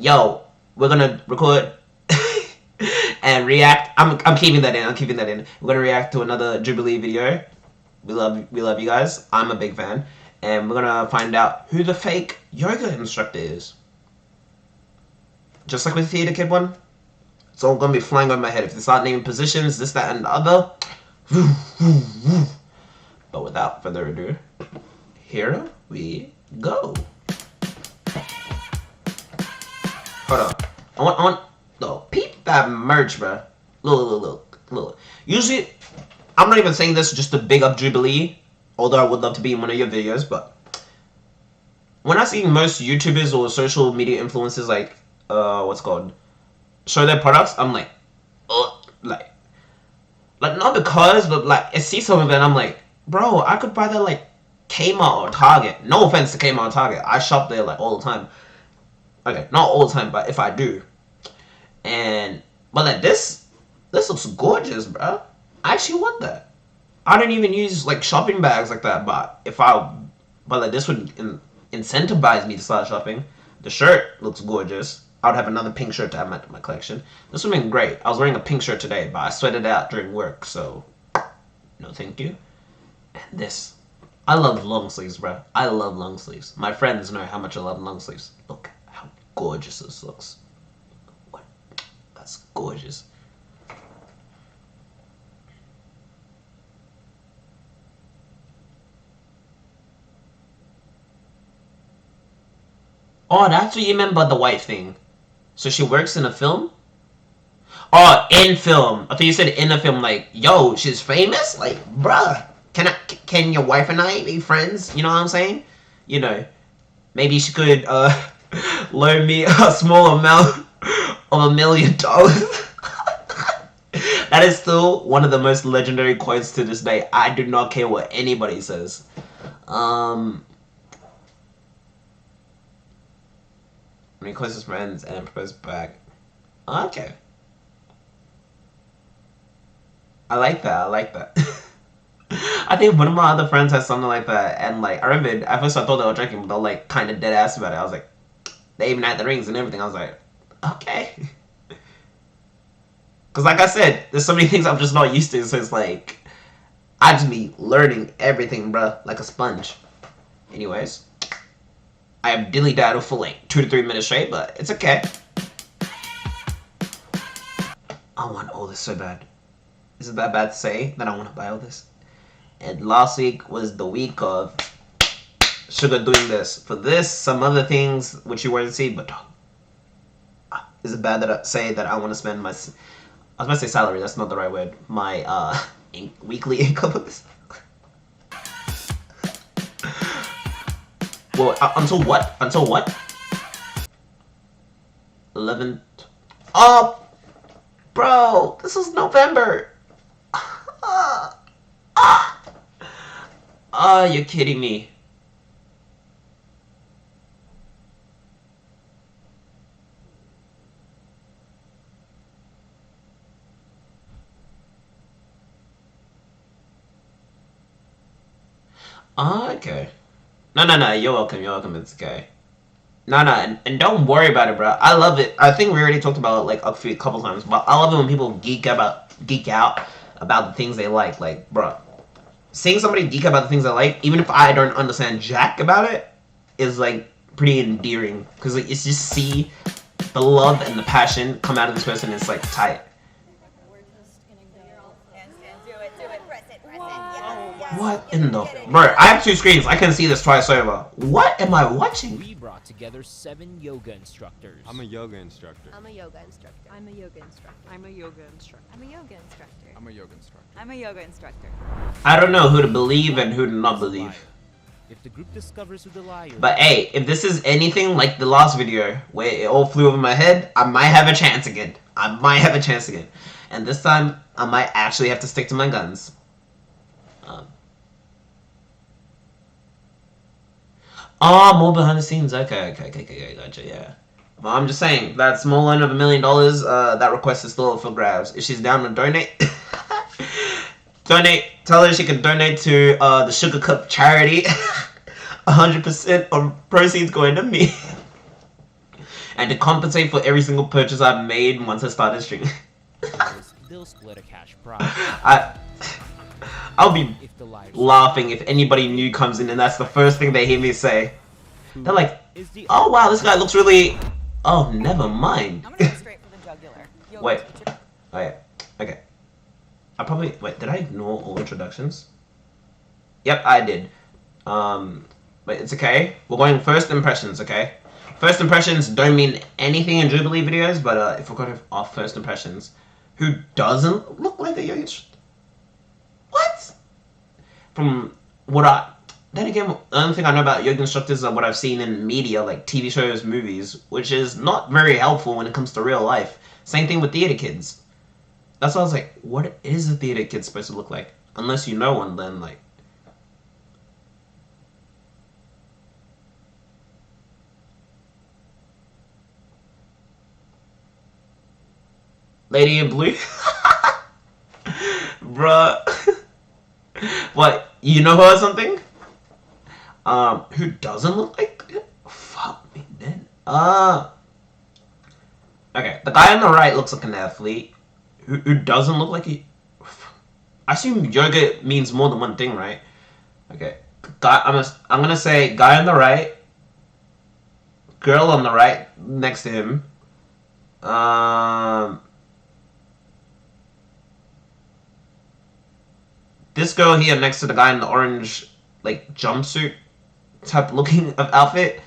yo, we're gonna record and react. I'm keeping that in. We're gonna react to another Jubilee video. We love you guys. I'm a big fan, and we're gonna find out who the fake yoga instructor is. Just like with the Theater Kid one, it's all gonna be flying over my head if they start naming positions, this, that, and the other. But without further ado, here we go. Hold on. I want, no, peep that merch, bruh. Look. Usually, I'm not even saying this just to big up Jubilee, although I would love to be in one of your videos, but when I see most YouTubers or social media influencers, like, what's it called, show their products, I'm like, ugh, like not because, but like, I see some of it and I'm like, bro, I could buy that like Kmart or Target. No offense to Kmart or Target. I shop there like all the time. Okay, not all the time, but if I do. But like this looks gorgeous, bro. I actually want that. I don't even use like shopping bags like that, but like this would incentivize me to start shopping. The shirt looks gorgeous. I would have another pink shirt to add to my collection. This would have been great. I was wearing a pink shirt today, but I sweated out during work, so no thank you. And this. I love long sleeves, bro. I love long sleeves. My friends know how much I love long sleeves. Look how gorgeous this looks. What? That's gorgeous. Oh, that's what you meant by the white thing. So she works in a film? Oh, in film. I thought you said in a film, like, yo, she's famous? Like, bruh, can your wife and I be friends? You know what I'm saying? You know, maybe she could, loan me a small amount of $1 million. That is still one of the most legendary quotes to this day. I do not care what anybody says. My closest friends and propose back. Okay. I like that. I think one of my other friends has something like that, and like I remember at first I thought they were joking, but they're like kind of dead ass about it. I was like, they even had the rings and everything. I was like, okay. Cause like I said, there's so many things I'm just not used to, so it's like I just be learning everything, bruh, like a sponge. Anyways. I have dilly-daddled for like 2 to 3 minutes straight, but it's okay. I want all this so bad. Is it that bad to say that I want to buy all this? And last week was the week of Sugar doing this. For this, some other things which you won't see, but is it bad that I say that I want to spend my... I was about to say salary, that's not the right word. My weekly income. Well, until what? 11th. Oh, bro, this is November. You're kidding me. Okay. No, you're welcome, it's okay. No, and don't worry about it, bro. I love it. I think we already talked about it like a couple times, but I love it when people geek out about the things they like, bro. Seeing somebody geek about the things I like, even if I don't understand jack about it, is like pretty endearing. Because like, it's just see the love and the passion come out of this person, and it's like tight. What in the... Bro, I have 2 screens. I can see this twice over. What am I watching? We brought together 7 yoga instructors. I'm a yoga instructor. I'm a yoga instructor. I'm a yoga instructor. I'm a yoga instructor. I'm a yoga instructor. I'm a yoga instructor. I'm a yoga instructor. I don't know who to believe and who to not believe. If the group discovers who the liar, But hey, if this is anything like the last video where it all flew over my head, I might have a chance again. And this time, I might actually have to stick to my guns. Oh, more behind the scenes. Okay, gotcha, yeah. Well, I'm just saying, that small loan of $1 million, that request is still up for grabs. If she's down to donate, tell her she can donate to the Sugar Cup charity. 100% of proceeds going to me. And to compensate for every single purchase I've made once I started streaming. They'll split a cash prize. I'll be If the live laughing if anybody new comes in and that's the first thing they hear me say. They're like, is the oh wow, this guy looks really... Oh, never mind. I'm gonna go straight for the jugular. Yoga Wait. teacher. Oh yeah, okay. I probably... Wait, did I ignore all introductions? Yep, I did. But it's okay. We're going first impressions, okay? First impressions don't mean anything in Jubilee videos, but if we're going off first impressions, who doesn't look like a yoga instructor? What? From what I... Then again, the only thing I know about yoga instructors are what I've seen in media, like TV shows, movies, which is not very helpful when it comes to real life. Same thing with theater kids. That's why I was like, what is a theater kid supposed to look like? Unless you know one, then like... Lady in blue? Bruh. What, you know her or something? Who doesn't look like it? Fuck me, man. Okay, the guy on the right looks like an athlete. Who doesn't look like he... I assume yoga means more than one thing, right? Okay. Guy, I'm gonna say guy on the right. Girl on the right next to him. This girl here next to the guy in the orange, like, jumpsuit type looking of outfit.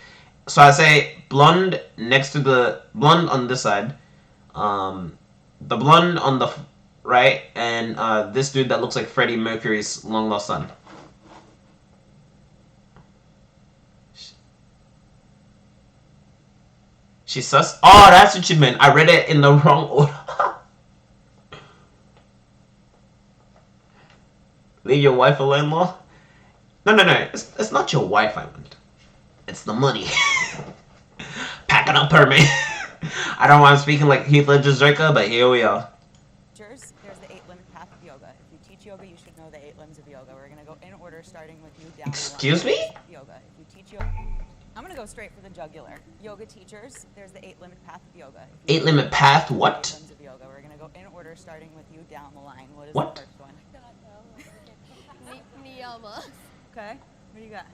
So I say blonde next to the blonde on this side, the blonde on the right, and this dude that looks like Freddie Mercury's long lost son. She's sus. Oh, that's what you meant. I read it in the wrong order. Leave your wife alone, law? No. It's not your wife I want. It's the money. Packing up her, man. I don't want to speaking like Heath Ledger's Joker, but here we are. There's the 8-limb path of yoga. If you teach yoga, you should know the 8 limbs of yoga. We're gonna go in order, starting with you down. Excuse me? Yoga. If you teach yoga, I'm gonna go straight for the jugular. Yoga teachers, there's the 8-limb path of yoga. 8-limb path? What? 8 limbs of yoga. We're gonna go in order, starting with you down the line. What is What? the first one? Niyama. Okay. What do you got?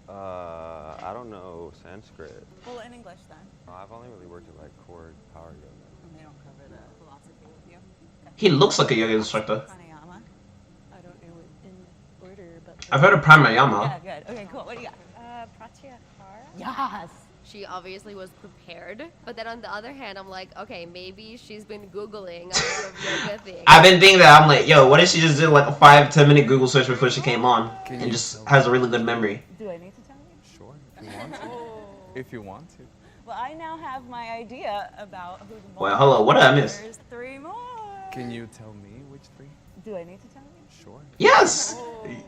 I don't know Sanskrit. Well, in English then. I've only really worked at like core power yoga. And they don't cover the philosophy with you. Okay. He looks like a yoga instructor. Pranayama. I don't know it in order, but I've heard of pranayama. Yeah, good. Okay, cool. What do you got? Pratyahara. Yes. She obviously was prepared, but then on the other hand, I'm like, okay, maybe she's been googling a lot of yoga things. I've been thinking that. I'm like, yo, what if she just did like a 5-10 minute Google search before she came on and just has a really good memory? Do I need to tell you? Sure, if you want to. If you want to. Well, I now have my idea about who the Well, hello, what did I miss? There's 3 more. Can you tell me which 3? Do I need to tell you? Sure. Yes!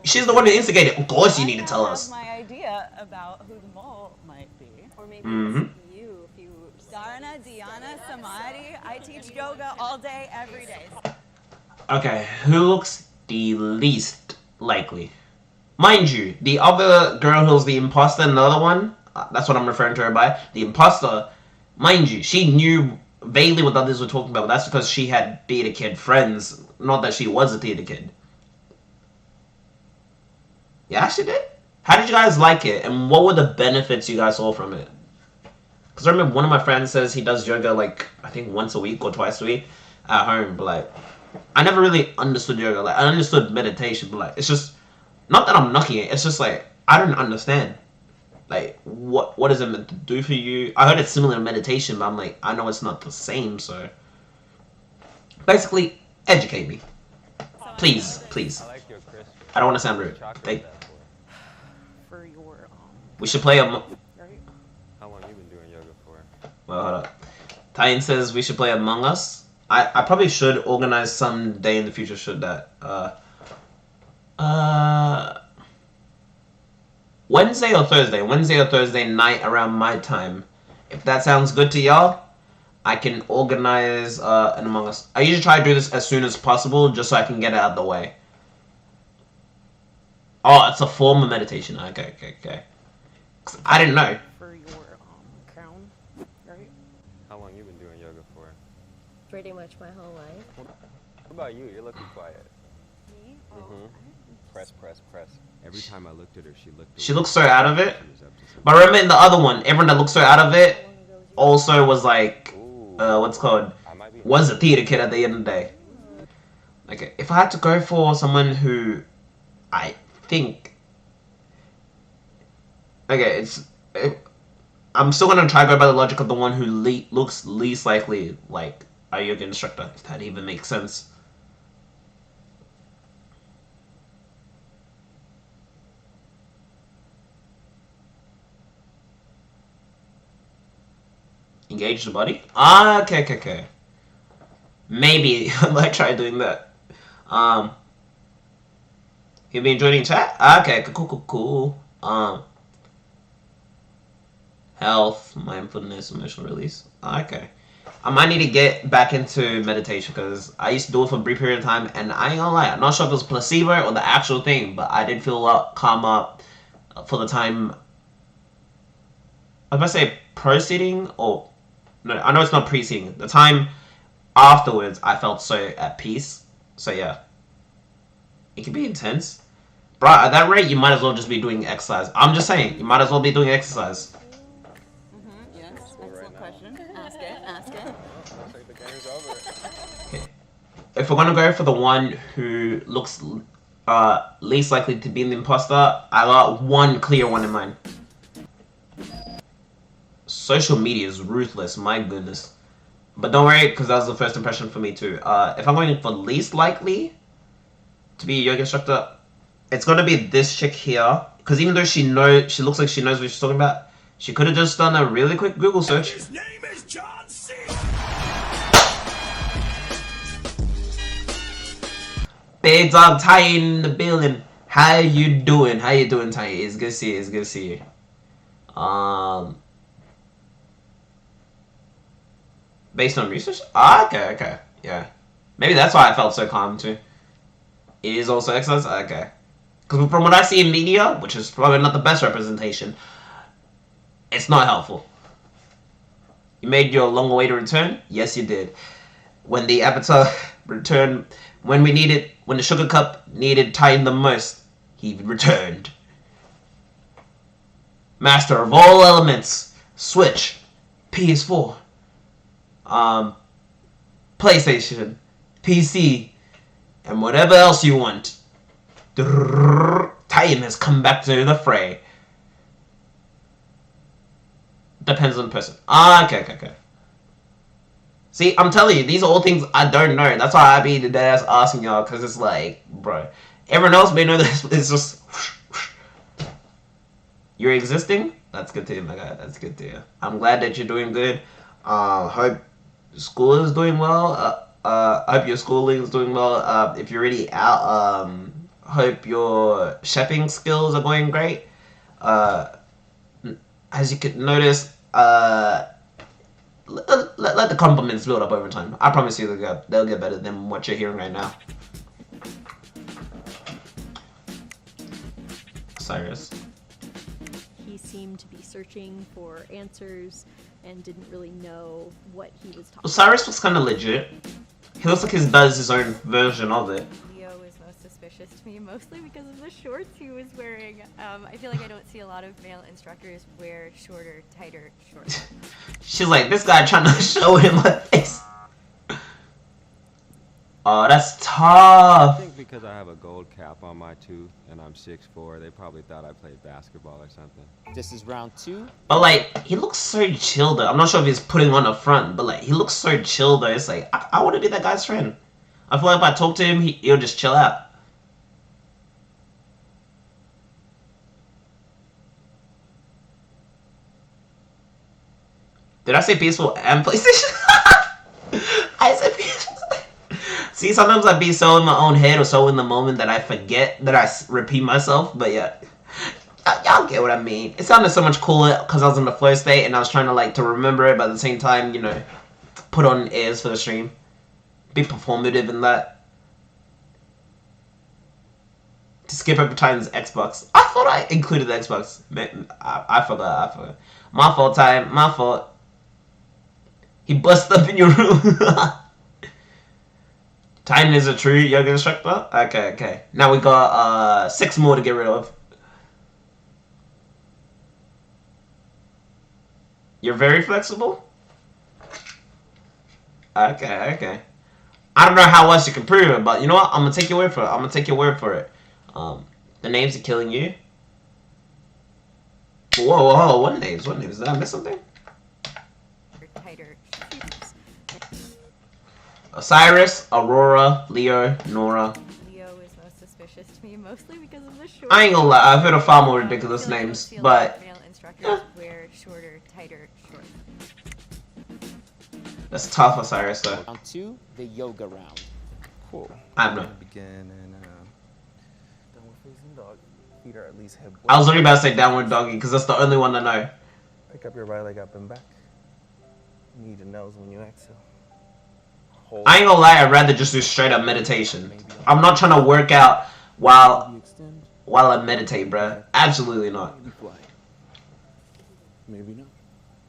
She's the one who instigated. Of course you need to tell I us. have my idea about who the mole might be. Or maybe Mhm. it's you if you. Dharana, Dhyana, Samadhi. I teach yoga all day, every day. Okay, who looks the least likely? Mind you, the other girl who's the imposter, another one, that's what I'm referring to her by, the imposter, mind you, she knew vaguely what others were talking about, but that's because she had theater kid friends, not that she was a theater kid. Yeah, she did? How did you guys like it, and what were the benefits you guys saw from it? Because I remember one of my friends says he does yoga like, I think once a week or twice a week at home, but like, I never really understood yoga. Like, I understood meditation, but like, it's just, not that I'm knocking it, it's just like, I don't understand. Like, what is it meant to do for you? I heard it's similar to meditation, but I'm like, I know it's not the same, so. Basically, educate me. Please, please. I like your crisp. I don't want to sound rude. Chocolate Thank. that for. For your We should play a. right? How long you been doing yoga for? Well, hold up. Tyne says we should play Among Us. I probably should organize some day in the future. Should that? Wednesday or Thursday? Wednesday or Thursday night around my time. If that sounds good to y'all, I can organize an Among Us. I usually try to do this as soon as possible, just so I can get it out of the way. Oh, it's a form of meditation. Okay. I didn't know. For your crown, right? How long you been doing yoga for? Pretty much my whole life. What about you? You're looking quiet. Me? Press, press, press. Every time I looked at her, she looked. She looks so out of it. She was up to something. But remember in the other one, everyone that looks so out of it also was like, what's it called? I might be. Was a theater kid at the end of the day. Okay, if I had to go for someone who I think, okay, I'm still gonna try to go by the logic of the one who looks least likely like a yoga instructor, if that even makes sense. Engage the body? Ah, okay. Maybe I might try doing that. You been joining chat? Ah, okay, cool. Health, mindfulness, emotional release. Ah, okay. I might need to get back into meditation because I used to do it for a brief period of time, and I ain't gonna lie, I'm not sure if it was placebo or the actual thing, but I did feel a lot calmer for the time. I was about to say proceeding, or no, I know it's not preceding. The time afterwards, I felt so at peace. So yeah, it can be intense, bro. At that rate, you might as well just be doing exercise. I'm just saying, you might as well be doing exercise. Yes, excellent question. Ask it. Looks like the game's over. Okay. If we're gonna go for the one who looks least likely to be the imposter, I got one clear one in mind. Social media is ruthless, my goodness. But don't worry, because that was the first impression for me too. If I'm going for least likely to be a yoga instructor, it's gonna be this chick here. Because even though she looks like she knows what she's talking about, she could have just done a really quick Google search. His name is John C. Big dog Ty in the building. How you doing? Ty? It's good to see you. Based on research? Ah, okay. Yeah. Maybe that's why I felt so calm too. It is also exercise? Okay. Because from what I see in media, which is probably not the best representation, it's not helpful. You made your long-awaited return? Yes, you did. When the avatar returned, when the sugar cup needed Titan the most, he returned. Master of all elements. Switch. PS4. PlayStation. PC. And whatever else you want. Titan has come back to the fray. Depends on the person. Ah, okay. See, I'm telling you, these are all things I don't know. That's why I be the ass asking y'all, because it's like, bro, everyone else may know this. It's just, you're existing? That's good to hear, my guy. That's good to hear. I'm glad that you're doing good. Hope school is doing well. Hope your schooling is doing well. If you're already out, hope your chefing skills are going great. As you can notice, let the compliments build up over time. I promise you they'll get better than what you're hearing right now. Cyrus. He seemed to be searching for answers and didn't really know what he was talking Well, Cyrus looks kind of legit. He looks like he does his own version of it. Leo is most suspicious to me, mostly because of the shorts he was wearing. I feel like I don't see a lot of male instructors wear shorter, tighter shorts. She's like, this guy trying to show him my face. Oh, that's I tough. think because I have a gold cap on my tooth and I'm 6'4", they probably thought I played basketball or something. This is round 2. But like, he looks so chill though. I'm not sure if he's putting on a front, but like, he looks so chill though. It's like, I want to be that guy's friend. I feel like if I talk to him, he'll just chill out. Did I say PS4 and PlayStation? I said PS4. See, sometimes I be so in my own head or so in the moment that I forget that I repeat myself. But yeah, y'all get what I mean. It sounded so much cooler because I was in the flow state and I was trying to like to remember it, but at the same time, you know, put on airs for the stream. Be performative in that. To skip over Titan's Xbox. I thought I included the Xbox. I forgot. My fault, Titan. My fault. He busted up in your room. Titan is a true yoga instructor? Okay, okay. Now we got 6 more to get rid of. You're very flexible? Okay, okay. I don't know how else you can prove it, but you know what? I'm gonna take your word for it. I'm gonna take your word for it. The names are killing you. Whoa, whoa, what names? What names? Did I miss something? Tighter. Osiris, Aurora, Leo, Nora. Leo is most suspicious to me, mostly because of the short. I ain't gonna lie, I've heard of far more ridiculous I feel like I don't names, see a lot of but male instructors wear shorter, tighter shorts. that's tough, Osiris, though. Round 2, the yoga round. Cool. I don't know. Begin and downward facing dog. Feet are at least hip width. I was already about to say downward doggy, because that's the only one I know. Pick up your right leg up and back. Need your nose when you exhale. Hold. I ain't gonna lie, I'd rather just do straight up meditation. I'm not trying to work out while Extend. I meditate, bruh. Absolutely not. Maybe fly. Maybe not.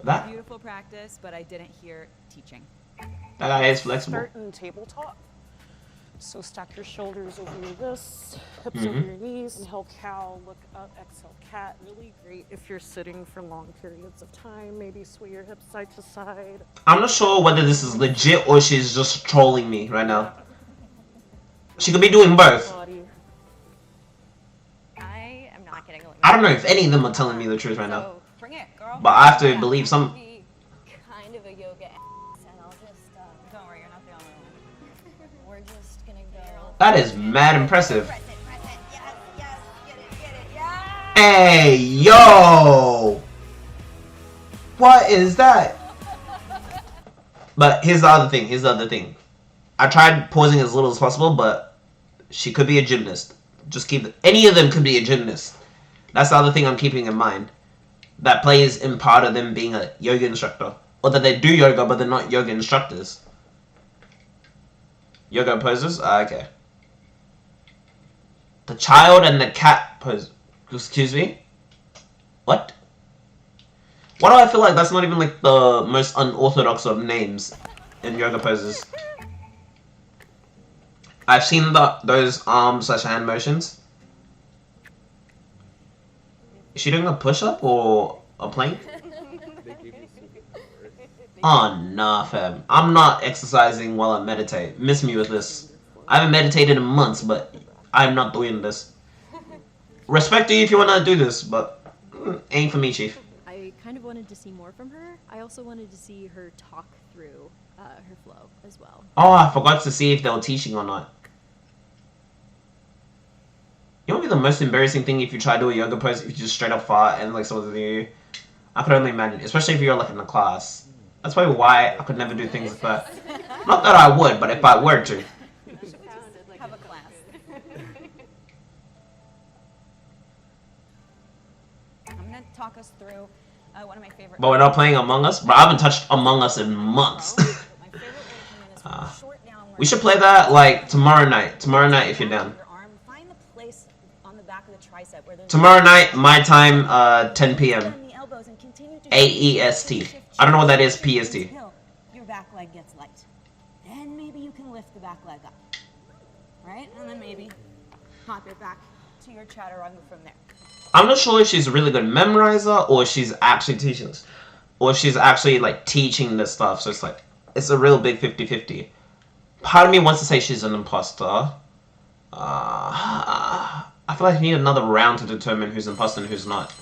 That Beautiful practice, but I didn't hear teaching. guy is flexible. Start in tabletop. So stack your shoulders over your wrists, hips Mm-hmm. over your knees. Inhale cow, look up, exhale cat. Really great if you're sitting for long periods of time. Maybe sway your hips side to side. I'm not sure whether this is legit or she's just trolling me right now. She could be doing both. Body. I am not getting a I don't know if any of them are telling me the truth right now. So bring it, girl. But I have to believe some. be kind of a yoga ass, and I'll just, Don't worry, you're not the only one. we're just gonna go. That is mad impressive. Press it, yes, yes, get it, yeah. Hey, yo! What is that? But here's the other thing. I tried pausing as little as possible, but she could be a gymnast. Just keep any of them could be a gymnast. That's the other thing I'm keeping in mind. That plays in part of them being a yoga instructor. Or that they do yoga, but they're not yoga instructors. Yoga poses? Ah, okay. The child and the cat pose. Excuse me? What? Why do I feel like that's not even like the most unorthodox of names in yoga poses? I've seen those arm/hand motions. Is she doing a push-up or a plank? Oh, nah, fam. I'm not exercising while I meditate. Miss me with this. I haven't meditated in months, but I'm not doing this. Respect to you if you want to do this, but ain't for me, Chief. I kind of wanted to see more from her. I also wanted to see her talk through her flow as well. Oh, I forgot to see if they were teaching or not. You know what would be the most embarrassing thing if you try to do a yoga pose if you just straight up fart and like someone's near you? I could only imagine, especially if you're like in a class. That's probably why I could never do things like that. Not that I would, but if I were to. Have a class. I'm gonna talk us through one of my favorite. But we're not playing Among Us? Bro, I haven't touched Among Us in months. My favorite way to come in is from a short downward. We should play that like tomorrow night. Tomorrow night if you're down. Your arm, find the place on the back of the tricep where there's Tomorrow night, my time, 10 p.m. bend the elbows and continue to AEST. I don't know what that is, PST. until your back leg gets light. Then maybe you can lift the back leg up. Right? And then maybe hop it back to your chaturanga from there. I'm not sure if she's a really good memorizer or she's actually teaching us. Or she's actually like teaching this stuff. So it's like, it's a real big 50-50. Part of me wants to say she's an imposter. I feel like I need another round to determine who's imposter and who's not.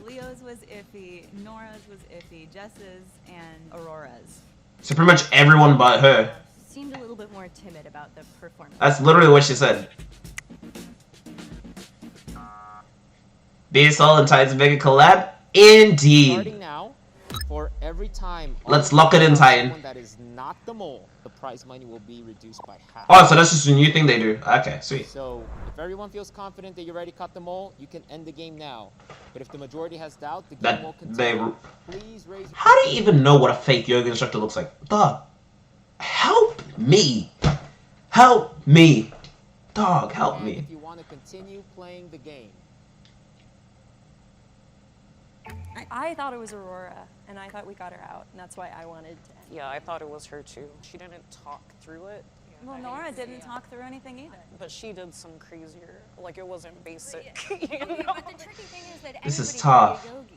Leo's was iffy, Nora's was iffy, Jess's, and Aurora's. So pretty much everyone but her. Seemed a little bit more timid about the performance. That's literally what she said. BSL and Titan's mega collab? Indeed. Starting now, for every time. Let's lock it in, Titan. Someone that is not the mole, the prize money will be reduced by half. Oh, so that's just a new thing they do. Okay, sweet. So, if everyone feels confident that you already caught the mole, you can end the game now. But if the majority has doubt, the game will continue. Please raise. How do you even know what a fake yoga instructor looks like? Dog, help me. Help me. Dog, help And me. if you want to continue playing the game. I thought it was Aurora, and I thought we got her out, and that's why I wanted to end. Yeah, I thought it was her too. She didn't talk through it. Well, Nora didn't talk through anything either. But she did some crazier, like it wasn't basic. But the tricky thing is that This is everybody's tough. a yogi.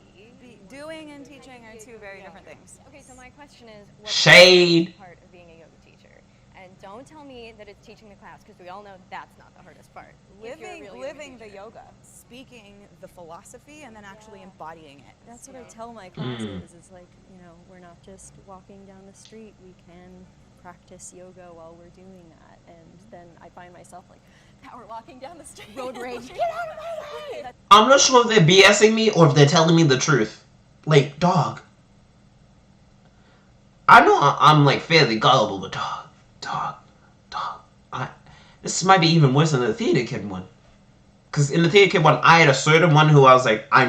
Doing and teaching are two very different things. Okay, so my question is, what's Shade. the hardest part of being a yoga teacher? And don't tell me that it's teaching the class, because we all know that's not the hardest part. If you're a real yoga Living the teacher. yoga, speaking the philosophy, and then actually embodying it. That's what I tell my classes, is like, you know, we're not just walking down the street, we can practice yoga while we're doing that. And then I find myself like, power walking down the street. Road rage. Get out of my way! I'm not sure if they're BSing me or if they're telling me the truth. Like, dog. I know I'm like fairly gullible, but dog. This might be even worse than the theater kid one. Because in the theater kid one, I had a certain one who I was like, I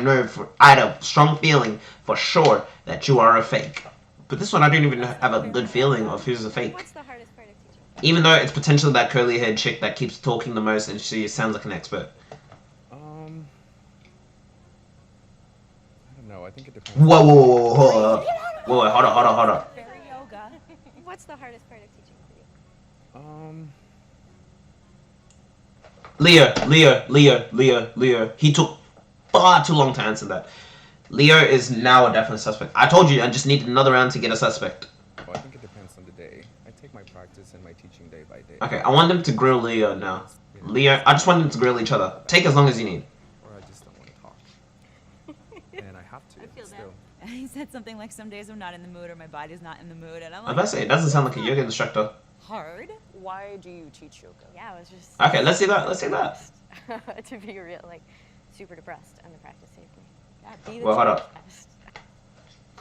had a strong feeling for sure that you are a fake. But this one, I don't even have a good feeling of who's a fake. What's the hardest part of teaching? Even though it's potentially that curly haired chick that keeps talking the most and she sounds like an expert. I don't know. I think it depends. Whoa, hold up. Whoa, hold up. Very yoga. What's the hardest part of teaching for you? Leah. He took far too long to answer that. Leo is now a definite suspect. I told you I just need another round to get a suspect. Well, I think it depends on the day. I take my practice and my teaching day by day. Okay, I want them to grill Leo now. Leo, I just want them to grill each other. Take as long as you need. Or I just don't want to talk. And I have to. I feel that. still. He said something like, some days I'm not in the mood or my body's not in the mood, and I'm I was about to say, it doesn't sound like a yoga instructor. hard. Why do you teach yoga? Yeah, it was just. Okay, let's see that. To be real, like, super depressed and the practice saved me. Yeah, be the Well, hold change. up.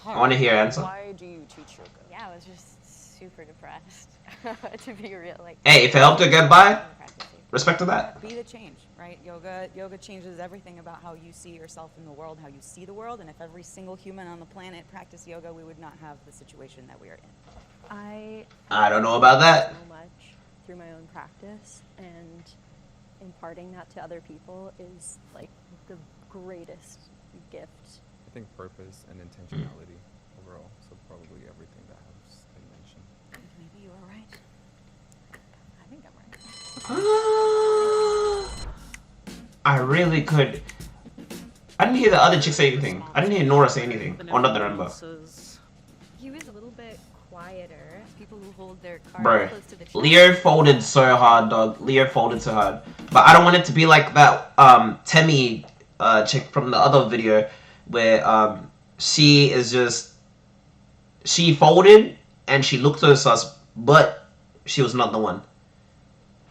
I want to hear answer. Why do you teach yoga? Yeah, I was just super depressed. To be real, like. Hey, if it helped her get by, and the practice saved me. respect to that. Be the change, right? Yoga changes everything about how you see yourself in the world, how you see the world, and if every single human on the planet practiced yoga, we would not have the situation that we are in. I don't know about that. So much through my own practice, and imparting that to other people is like the greatest gift. I think purpose and intentionality overall. So probably everything that has been mentioned. Maybe you are right. I think I'm right. I really could. I didn't hear the other chick say anything. I didn't hear Nora say anything. Or not that I remember. He was a little bit quieter. People who hold their cards Bro, close to the chest. Leo folded so hard, dog. Leo folded so hard. But I don't want it to be like that Temmie chick from the other video where she is just, she folded and she looked so sus, but she was not the one.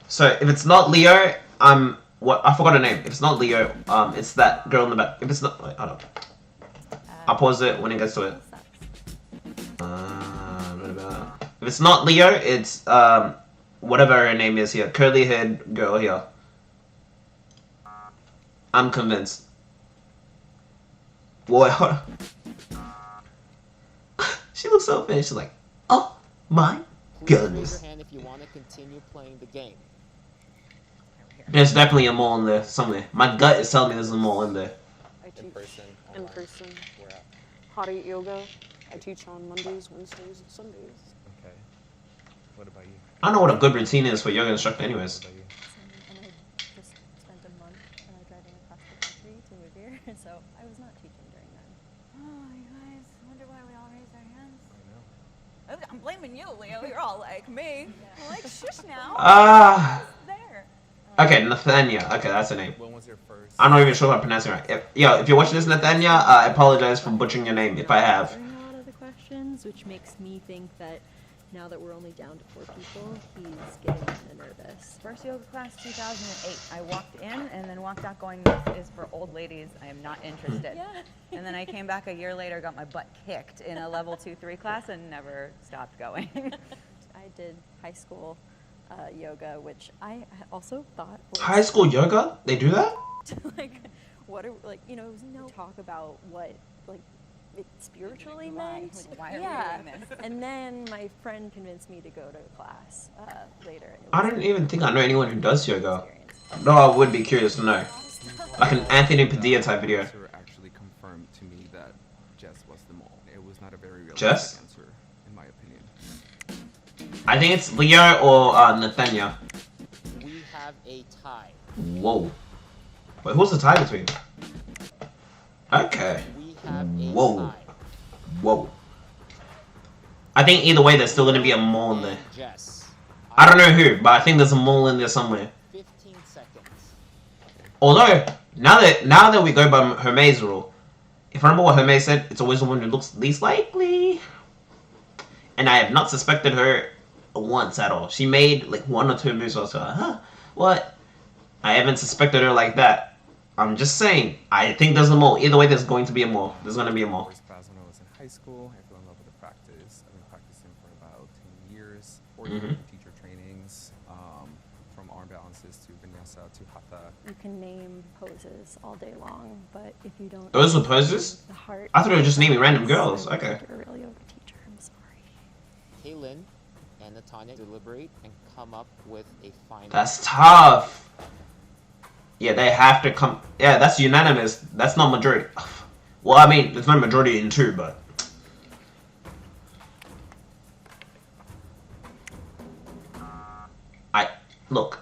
So if it's not Leo, I forgot her name. If it's not Leo, it's that girl in the back. If it's not, wait, hold on. I'll pause it when it gets to it. If it's not Leo, it's whatever her name is here, curly haired girl here. I'm convinced. Boy, hold on. She looks so finished. She's like, oh my Please raise goodness. your hand if you want to continue playing the game. There's definitely a mole in there somewhere. My gut is telling me there's a mole in there. I teach In person. in online, person. Where at? Hot Eat Yoga. I teach on Mondays, Wednesdays, and Sundays. Okay. What about you? I don't know what a good routine is for a yoga instructor anyways. What about you? And I just spent a month driving across the country to live here, so I was not teaching during that. Oh, you guys, wonder why we all raised our hands? I know. I'm blaming you, Leo. You're all like me. I'm like, shush now. There. Okay, Nathania. Okay, that's her name. When was your first? I'm not even sure if I'm pronouncing it right. If you're watching this, Nathania, I apologize for butchering your name if I have. Answering a lot of the questions, which makes me think that now that we're only down to 4 people, he's getting kind of nervous. First yoga class, 2008. I walked in and then walked out going, this is for old ladies. I am not interested. Yeah. And then I came back a year later, got my butt kicked in a level 2-3 class and never stopped going. I did high school yoga, which I also thought was High school yoga? They do that? like, what are, like, you know, there was no talk about what, like, it spiritually meant. Like, why are we yeah. doing this? And then my friend convinced me to go to class later. And it I was don't even think I know anyone who does yoga. experience. Though I would be curious to know. Like an Anthony Padilla type video. Who actually confirmed to me that Jess was the mole. It was not a very realistic Jess? answer, in my opinion. I think it's Leo or Nathaniel. We have a tie. Whoa. Wait, who's the tie between? Okay. We have a Whoa. tie. Whoa. I think either way, there's still gonna be a mole in there. Jess. I don't know who, but I think there's a mole in there somewhere. 15 seconds. Although, now that we go by Hermes rule, if I remember what Hermes said, it's always the one who looks least likely. And I have not suspected her once at all. She made like 1 or 2 moves, so I was like, huh? What? I haven't suspected her like that. I'm just saying, I think there's a mole. Either way, there's going to be a mole. There's going to be a mole. First class when I was in high school, I fell in love with the practice. I've been practicing for about 10 years, 4 years teacher trainings, from arm balances to vinyasa to hatha. You can name poses all day long, but if you don't... Those were poses? The heart... I thought they were just naming random girls. Okay. You're a real yoga teacher, I'm sorry. Kaylin and Natanya deliberate and come up with a final. That's tough. Yeah, they have to come. Yeah, that's unanimous. That's not majority. Well, I mean, it's not majority in 2, but. Look.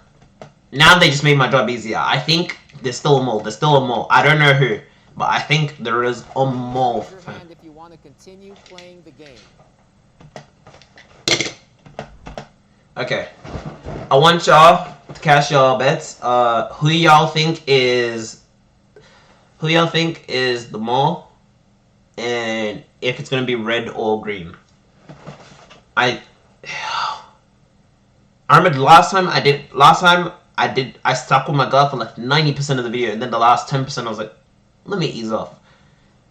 Now they just made my job easier. I think there's still a mole. There's still a mole. I don't know who, but I think there is a mole. Raise your hand if you want to continue playing the game. Okay. I want y'all to cast y'all bets. Who y'all think is the mole, and if it's gonna be red or green. I remember last time I stuck with my gut for like 90% of the video, and then the last 10% I was like, let me ease off.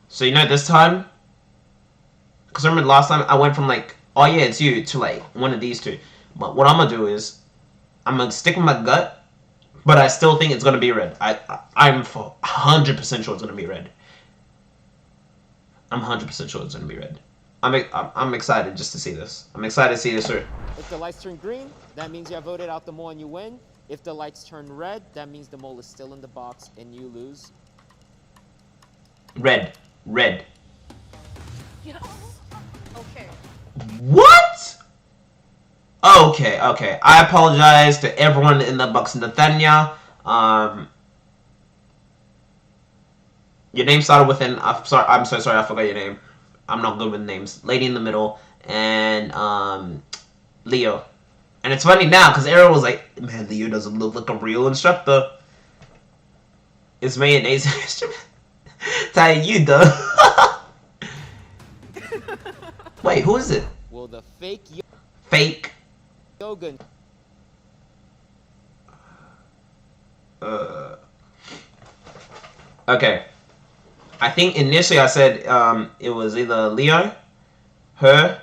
So you know this time, because I remember last time I went from like, oh yeah, it's you, to like one of these 2. But what I'm gonna do is, I'm gonna stick with my gut, but I still think it's gonna be red. I'm 100% sure it's gonna be red. I'm 100% sure it's gonna be red. I'm excited just to see this. I'm excited to see this, sir. If the lights turn green, that means you have voted out the mole and you win. If the lights turn red, that means the mole is still in the box and you lose. Red. Red. Okay. What? Okay, okay. I apologize to everyone in the box. Nathania, your name started with an. I'm so sorry. I forgot your name. I'm not good with names. Lady in the middle and Leo. And it's funny now because Ariel was like, "Man, Leo doesn't look like a real instructor." It's mayonnaise instrument. Ty, you done? Wait, who is it? Will the fake Fake. yoga Okay. I think initially I said it was either Leo, her,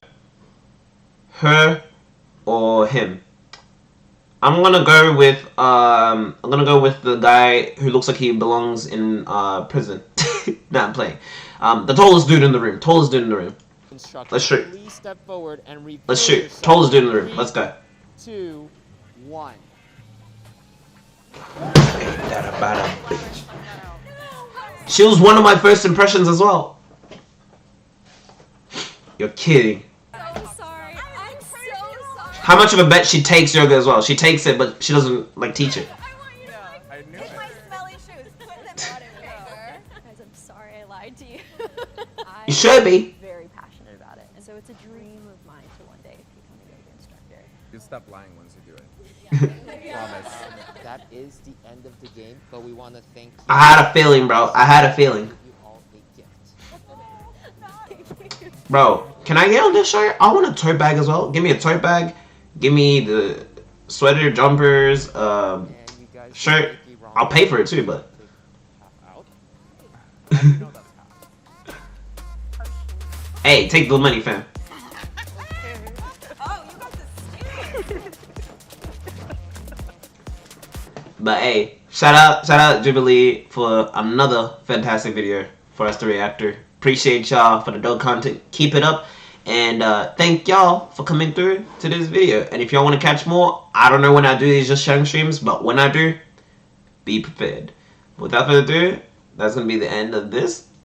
or him. I'm gonna go with the guy who looks like he belongs in prison. Nah, I'm playing. The tallest dude in the room. Tallest dude in the room. instructor. Let's shoot. Please step forward and reveal Let's shoot. yourself. Tallest dude in the room. Let's go. 2, 1. She was one of my first impressions as well. You're kidding. So sorry. I'm so sorry. How much of a bet she takes yoga as well? She takes it, but she doesn't like teach it. I knew it. My smelly shoes. Put them on it, Guys, I'm sorry I lied to you. You should be. Very passionate about it. And so it's a dream of mine to one day become a yoga instructor. You stop lying once you do it. Yeah. Promise. That is the end of the game, but we want to thank you. I had a feeling, bro. I had a feeling. You all a gift. Bro, can I get on this shirt? I want a tote bag as well. Give me a tote bag. Give me the sweater, jumpers, And you guys shirt. make the wrong I'll pay for it too, but. out. You know that's half. Hey, take the money, fam. Oh, you got this. But hey, shout out Jubilee for another fantastic video for us to react to. Appreciate y'all for the dope content. Keep it up. And thank y'all for coming through to this video. And if y'all want to catch more, I don't know when I do these just sharing streams, but when I do, be prepared. Without further ado, that's going to be the end of this